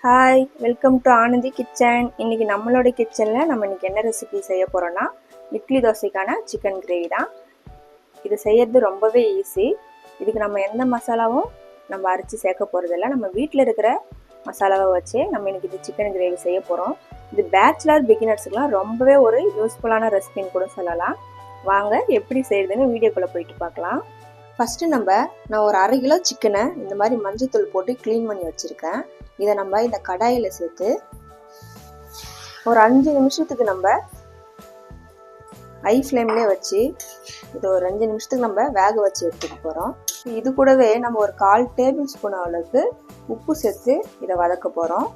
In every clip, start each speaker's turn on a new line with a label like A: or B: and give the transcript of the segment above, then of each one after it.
A: Hi, welcome to Anandhi kitchen. இன்றைக்கி நம்மளோட கிச்சனில் நம்ம இன்றைக்கி என்ன ரெசிபி செய்ய போகிறோன்னா இட்லி தோசைக்கான சிக்கன் கிரேவி தான். இது செய்யறது ரொம்பவே ஈஸி. இதுக்கு நம்ம எந்த மசாலாவும் நம்ம அரைச்சி சேர்க்க போகிறதில்ல. நம்ம வீட்டில் இருக்கிற மசாலாவை வச்சு நம்ம இன்றைக்கி இது சிக்கன் கிரேவி செய்ய போகிறோம். இது பேச்சுலர் பிகினர்ஸுக்கெலாம் ரொம்பவே ஒரு யூஸ்ஃபுல்லான ரெசிபின்னு கூட சொல்லலாம். வாங்க எப்படி செய்கிறதுன்னு வீடியோக்குள்ளே போயிட்டு பார்க்கலாம். ஃபஸ்ட்டு நான் ஒரு 1/2 கிலோ சிக்கனை இந்த மாதிரி மஞ்சத்தூள் போட்டு க்ளீன் பண்ணி வச்சுருக்கேன். இதை நம்ம இந்த கடாயில் சேர்த்து ஒரு 5 நிமிஷத்துக்கு நம்ம ஹை ஃப்ளேம்லேயே வச்சு இதை ஒரு 5 நிமிஷத்துக்கு நம்ம வேக வச்சு எடுத்துக்க போகிறோம். இது கூடவே நம்ம ஒரு 1/4 டேபிள் ஸ்பூன் அளவுக்கு உப்பு சேர்த்து இதை வதக்க போகிறோம்.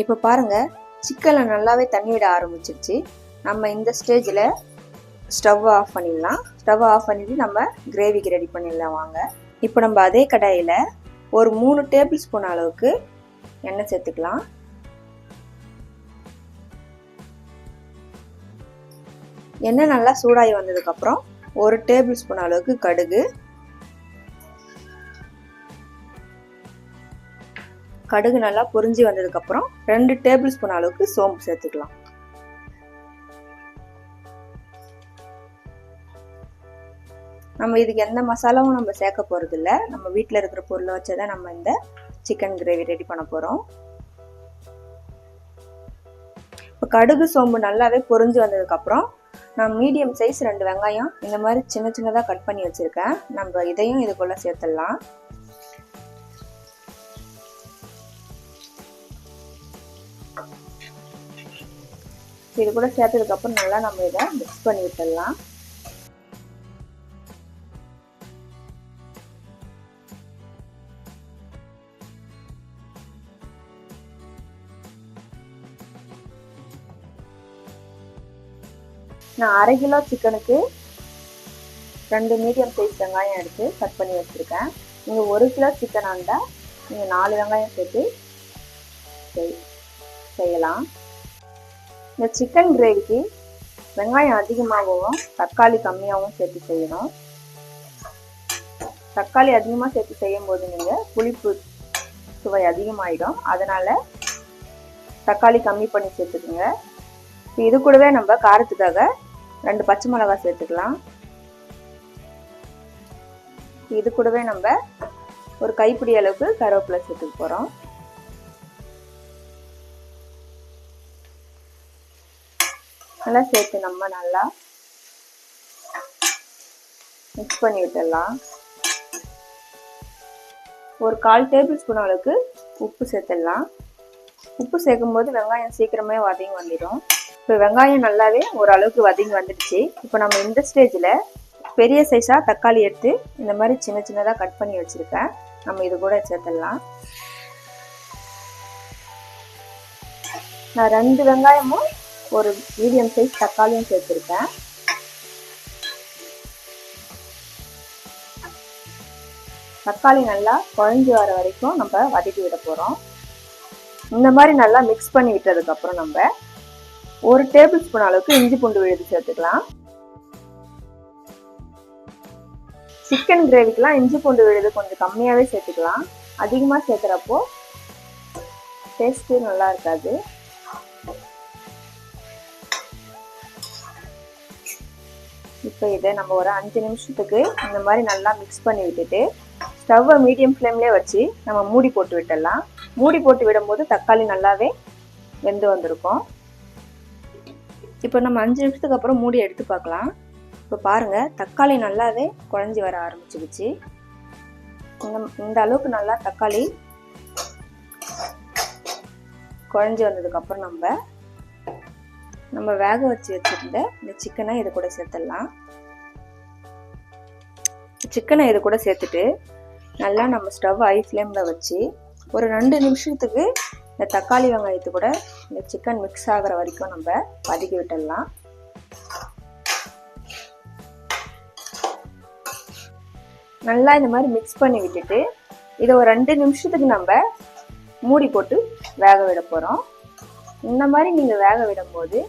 A: இப்போ பாருங்கள், சிக்கனில் நல்லாவே தண்ணி விட ஆரம்பிச்சிருச்சு. நம்ம இந்த ஸ்டேஜில் ஸ்டவ் ஆஃப் பண்ணிடலாம். ஸ்டவ் ஆஃப் பண்ணிவிட்டு நம்ம கிரேவிக்கு ரெடி பண்ணிடலாம் வாங்க. இப்போ நம்ம அதே கடாயில் ஒரு 3 டேபிள் ஸ்பூன் அளவுக்கு எண்ணெய் சேர்த்துக்கலாம். எண்ணெய் நல்லா சூடாகி வந்ததுக்கப்புறம் 1 டேபிள் ஸ்பூன் அளவுக்கு கடுகு நல்லா பொரிஞ்சு வந்ததுக்கப்புறம் 2 டேபிள் ஸ்பூன் அளவுக்கு சோம்பு சேர்த்துக்கலாம். நம்ம இதுக்கு எந்த மசாலாவும் நம்ம சேர்க்க போகிறது இல்லை. நம்ம வீட்டில் இருக்கிற பொருளை வச்சு தான் நம்ம இந்த சிக்கன் கிரேவி ரெடி பண்ண போகிறோம். இப்போ கடுகு சோம்பு நல்லாவே பொரிஞ்சு வந்ததுக்கப்புறம் நான் மீடியம் சைஸ் 2 வெங்காயம் இந்த மாதிரி சின்ன சின்னதாக கட் பண்ணி வச்சுருக்கேன். நம்ம இதையும் இதுக்குள்ளே சேர்த்துடலாம். இது கூட சேர்த்ததுக்கப்புறம் நல்லா நம்ம இதை மிக்ஸ் பண்ணி விட்டுடலாம். நான் 1/2 கிலோ சிக்கனுக்கு 2 மீடியம் சைஸ் வெங்காயம் எடுத்து கட் பண்ணி வச்சுருக்கேன். நீங்கள் 1 கிலோ சிக்கனாக இருந்தால் நீங்கள் 4 வெங்காயம் சேர்த்து செய்யலாம். இந்த சிக்கன் கிரேவிக்கு வெங்காயம் அதிகமாகவும் தக்காளி கம்மியாகவும் சேர்த்து செய்யணும். தக்காளி அதிகமாக சேர்த்து செய்யும் போது நீங்கள் புளிப்பு சுவை அதிகமாகிடும். அதனால் தக்காளி கம்மி பண்ணி சேர்த்துக்குங்க. இது கூடவே நம்ம காரத்துக்காக 2 பச்சை மிளகாய் சேர்த்துக்கலாம். இது கூடவே நம்ம ஒரு கைப்பிடி அளவுக்கு கருவேப்பிலை சேர்த்துக்க போகிறோம். நல்லா சேர்த்து நம்ம நல்லா மிக்ஸ் பண்ணி விட்டுடலாம். ஒரு 1/4 டேபிள் ஸ்பூன் அளவுக்கு உப்பு சேர்த்துடலாம். உப்பு சேர்க்கும் போது வெங்காயம் சீக்கிரமே வதங்கி வந்துடும். இப்போ வெங்காயம் நல்லாவே ஓரளவுக்கு வதங்கி வந்துடுச்சு. இப்போ நம்ம இந்த ஸ்டேஜில் பெரிய சைஸாக தக்காளி எடுத்து இந்த மாதிரி சின்ன சின்னதாக கட் பண்ணி வச்சுருக்கேன். நம்ம இது கூட சேர்த்துடலாம். நான் 2 வெங்காயமும் ஒரு மீடியம் சைஸ் தக்காளியும் சேர்த்துருக்கேன். தக்காளி நல்லா குழஞ்சி வர வரைக்கும் நம்ம வதக்கி விட போகிறோம். இந்த மாதிரி நல்லா மிக்ஸ் பண்ணி விட்டதுக்கப்புறம் நம்ம 1 டேபிள் ஸ்பூன் அளவுக்கு இஞ்சி பூண்டு விழுது சேர்த்துக்கலாம். சிக்கன் கிரேவிக்கெலாம் இஞ்சி பூண்டு விழுது கொஞ்சம் கம்மியாகவே சேர்த்துக்கலாம். அதிகமாக சேர்க்குறப்போ டேஸ்ட்டு நல்லா இருக்காது. இப்போ இதை நம்ம ஒரு 5 நிமிஷத்துக்கு இந்த மாதிரி நல்லா மிக்ஸ் பண்ணி விட்டுட்டு ஸ்டவ்வை மீடியம் ஃப்ளேம்லேயே வச்சு நம்ம மூடி போட்டு விட்டுடலாம். மூடி போட்டு விடும்போது தக்காளி நல்லாவே வெந்து வந்திருக்கும். இப்போ நம்ம 5 நிமிஷத்துக்கு அப்புறம் மூடி எடுத்து பார்க்கலாம். இப்போ பாருங்கள், தக்காளி நல்லாவே குழஞ்சி வர ஆரம்பிச்சிடுச்சு. இந்த அளவுக்கு நல்லா தக்காளி குழஞ்சி வந்ததுக்கப்புறம் நம்ம வேக வச்சு வச்சுருந்த இந்த சிக்கனை இது கூட சேர்த்துடலாம். சிக்கனை இது கூட சேர்த்துட்டு நல்லா நம்ம ஸ்டவ் ஹை ஃப்ளேமில் வச்சு ஒரு 2 நிமிஷத்துக்கு இந்த தக்காளி வெங்காயத்து கூட இந்த சிக்கன் மிக்ஸ் ஆகிற வரைக்கும் நம்ம வதக்கி விட்டுடலாம். நல்லா இந்த மாதிரி மிக்ஸ் பண்ணி விட்டுட்டு இதை ஒரு 2 நிமிஷத்துக்கு நம்ம மூடி போட்டு வேக விட போகிறோம். இந்த மாதிரி நீங்கள் வேக விடும்போது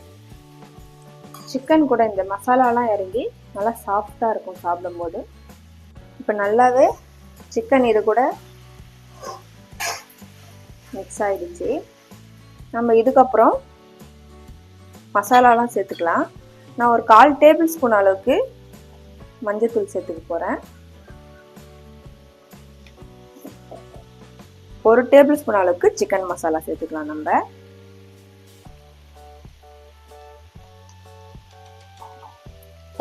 A: சிக்கன் கூட இந்த மசாலாலாம் இறங்கி நல்லா சாஃப்டாக இருக்கும் சாப்பிடும்போது. இப்போ நல்லாவே சிக்கன் இது கூட மிக்ஸ் ஆகிடுச்சு. நம்ம இதுக்கப்புறம் மசாலாலாம் சேர்த்துக்கலாம். நான் ஒரு 1/4 டேபிள் ஸ்பூன் அளவுக்கு மஞ்சள்தூள் சேர்த்துக்க போகிறேன். 1 டேபிள் ஸ்பூன் அளவுக்கு சிக்கன் மசாலா சேர்த்துக்கலாம். நம்ம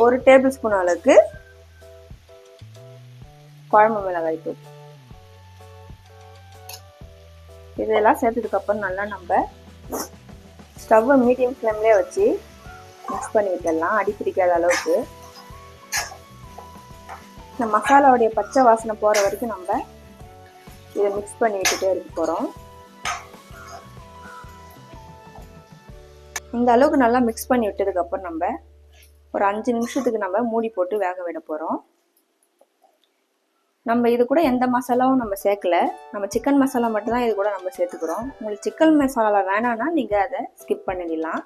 A: 1 டேபிள் ஸ்பூன் அளவுக்கு குழம்பு மிளகாய் தூள். இதெல்லாம் சேர்த்ததுக்கப்புறம் நல்லா நம்ம ஸ்டவ்வை மீடியம் ஃப்ளேம்லேயே வச்சு மிக்ஸ் பண்ணி விட்டுடலாம், அடி பிடிக்காத அளவுக்கு. இந்த மசாலாவுடைய பச்சை வாசனை போகிற வரைக்கும் நம்ம இதை மிக்ஸ் பண்ணி விட்டுட்டே இருக்க போகிறோம். இந்த அளவுக்கு நல்லா மிக்ஸ் பண்ணி விட்டதுக்கப்புறம் நம்ம ஒரு 5 நிமிஷத்துக்கு நம்ம மூடி போட்டு வேக விட போகிறோம். நம்ம இது கூட எந்த மசாலாவும் நம்ம சேர்க்கல, நம்ம சிக்கன் மசாலா மட்டும்தான் இது கூட நம்ம சேர்த்துக்கிறோம். உங்களுக்கு சிக்கன் மசாலா வேணான்னா நீங்கள் அதை ஸ்கிப் பண்ணிடலாம்.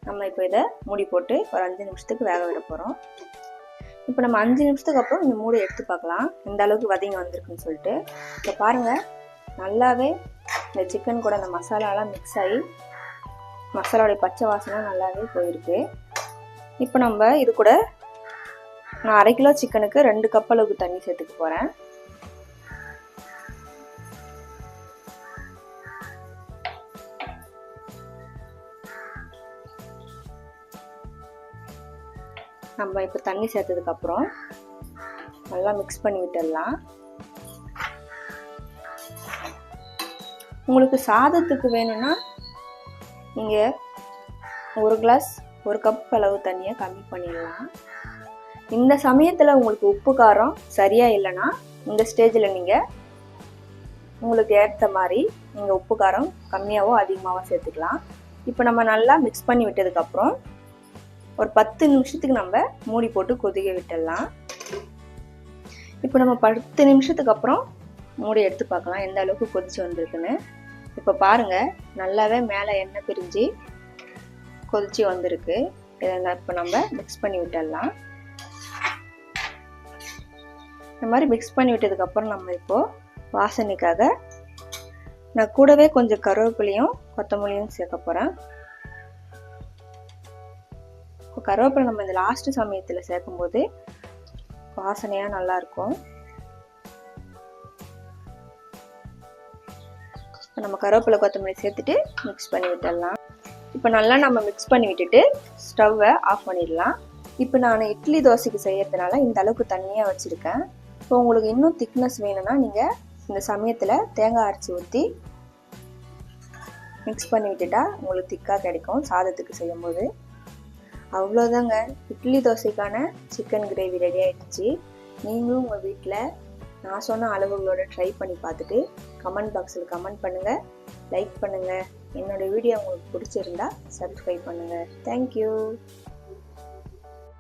A: நம்ம இப்போ இதை மூடி போட்டு ஒரு 5 நிமிஷத்துக்கு வேக விட போகிறோம். இப்போ நம்ம 5 நிமிஷத்துக்கு அப்புறம் இந்த மூடி எடுத்து பார்க்கலாம் எந்த அளவுக்கு வதங்கி வந்திருக்குன்னு சொல்லிட்டு. இப்போ பாருங்கள், நல்லாவே இந்த சிக்கன் கூட இந்த மசாலாலாம் மிக்ஸ் ஆகி மசாலாவுடைய பச்சை வாசனை நல்லாவே போயிருக்கு. இப்போ நம்ம இது கூட நான் 1/2 கிலோ சிக்கனுக்கு 2 கப் அளவுக்கு தண்ணி சேர்த்துக்க போகிறேன். நம்ம இப்போ தண்ணி சேர்த்ததுக்கப்புறம் நல்லா மிக்ஸ் பண்ணி விட்டுடலாம். உங்களுக்கு சாதத்துக்கு வேணும்னா நீங்கள் 1 கப் அளவு தண்ணியை கம்மி பண்ணிடலாம். இந்த சமயத்தில் உங்களுக்கு உப்பு காரம் சரியாக இல்லைன்னா இந்த ஸ்டேஜில் நீங்கள் உங்களுக்கு ஏற்ற மாதிரி நீங்கள் உப்பு காரம் கம்மியாகவோ அதிகமாகவோ சேர்த்துக்கலாம். இப்போ நம்ம நல்லா மிக்ஸ் பண்ணி விட்டதுக்கப்புறம் ஒரு 10 நிமிஷத்துக்கு நம்ம மூடி போட்டு கொதிக்க விட்டுடலாம். இப்போ நம்ம 10 நிமிஷத்துக்கு அப்புறம் மூடி எடுத்து பார்க்கலாம் எந்த அளவுக்கு கொதிச்சு வந்திருக்குன்னு. இப்போ பாருங்கள், நல்லாவே மேலே எண்ணெய் பிரிஞ்சு கொதிச்சு வந்திருக்கு. இதை இப்போ நம்ம மிக்ஸ் பண்ணி விட்டுடலாம். இந்த மாதிரி மிக்ஸ் பண்ணி விட்டதுக்கப்புறம் நம்ம இப்போது வாசனைக்காக நான் கூடவே கொஞ்சம் கருவேப்பிலையும் கொத்தமல்லியும் சேர்க்க போகிறேன். இப்போ கருவேப்பிலை நம்ம இந்த லாஸ்ட் சமயத்தில் சேர்க்கும்போது வாசனையாக நல்லாயிருக்கும். இப்போ நம்ம கருவேப்பிலை கொத்தமல்லி சேர்த்துட்டு மிக்ஸ் பண்ணி விட்டுடலாம். இப்போ நல்லா நம்ம மிக்ஸ் பண்ணி விட்டுட்டு ஸ்டவ்வை ஆஃப் பண்ணிடலாம். இப்போ நான் இட்லி தோசைக்கு செய்யறதுனால இந்த அளவுக்கு தண்ணியாக வச்சுருக்கேன். இப்போ உங்களுக்கு இன்னும் திக்னஸ் வேணும்னா நீங்கள் இந்த சமயத்தில் தேங்காய் அரைச்சி ஊற்றி மிக்ஸ் பண்ணி விட்டுட்டா உங்களுக்கு திக்காக கிடைக்கும் சாதத்துக்கு செய்யும்போது. அவ்வளோதாங்க, இட்லி தோசைக்கான சிக்கன் கிரேவி ரெடி ஆகிடுச்சு. நீங்களும் உங்கள் வீட்டில் நான் சொன்ன அளவுகளோட ட்ரை பண்ணி பார்த்துட்டு கமெண்ட் பாக்ஸில் கமெண்ட் பண்ணுங்கள், லைக் பண்ணுங்கள். என்னோடய வீடியோ உங்களுக்கு பிடிச்சிருந்தா சப்ஸ்கிரைப் பண்ணுங்கள். தேங்க்யூ.